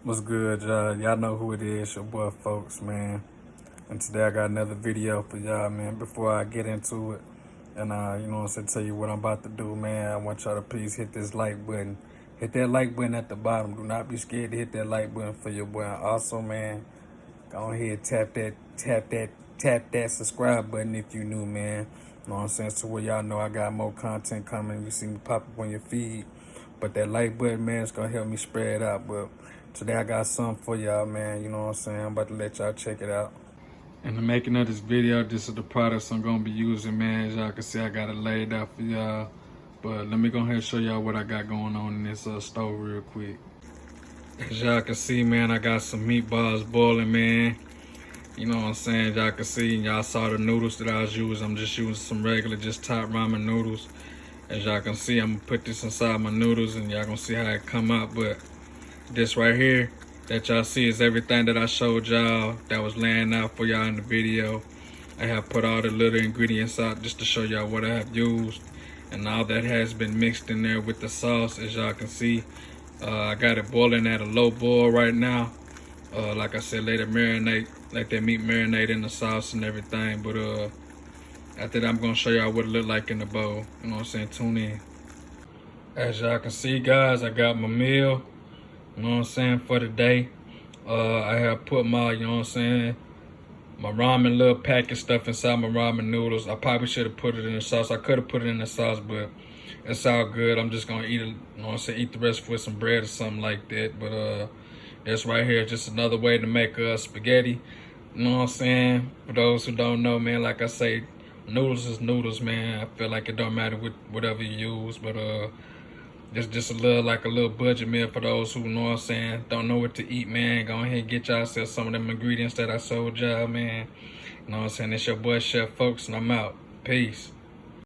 What's good, y'all? Y'all know who it is, your boy Folks, man. And today I got another video for y'all, man. Before I get into it, and you know what I'm saying, tell you what I'm about to do, man. I want y'all to please hit this like button. Hit that like button at the bottom. Do not be scared to hit that like button for your boy. And also, man, go ahead, tap that subscribe button if you new, man. You know what I'm saying? So where y'all know I got more content coming. You see me pop up on your feed. But that like button, man, is gonna help me spread out. But today I got something for y'all, man. You know what I'm saying? I'm about to let y'all check it out. In the making of this video, this is the products I'm gonna be using, man. As y'all can see, I got it laid out for y'all. But let me go ahead and show y'all what I got going on in this stove real quick. As y'all can see, man, I got some meatballs boiling, man. You know what I'm saying? Y'all can see, y'all saw the noodles that I was using. I'm just using some regular, just top ramen noodles. As y'all can see, I'm gonna put this inside my noodles and y'all gonna see how it come out. But this right here that y'all see is everything that I showed y'all that was laying out for y'all in the video. I have put all the little ingredients out just to show y'all what I have used. And all that has been mixed in there with the sauce, as y'all can see. I got it boiling at a low boil right now. Like I said, let it marinate, let that meat marinate in the sauce and everything. But after that, I'm gonna show y'all what it look like in the bowl. You know what I'm saying? Tune in. As y'all can see, guys, I got my meal. You know what I'm saying, for the day. I have put my, you know what I'm saying, my ramen little packet stuff inside my ramen noodles. I probably should have put it in the sauce. I could have put it in the sauce, but it's all good. I'm just gonna eat it, you know what I'm saying, eat the rest with some bread or something like that. But this right here is just another way to make spaghetti. You know what I'm saying? For those who don't know, man, like I say, noodles is noodles, man. I feel like it don't matter whatever you use, but it's just a little budget meal for those who, know what I'm saying, don't know what to eat, man. Go ahead and get yourself some of them ingredients that I showed y'all, man. You know what I'm saying? It's your boy Chef Folks, and I'm out. Peace.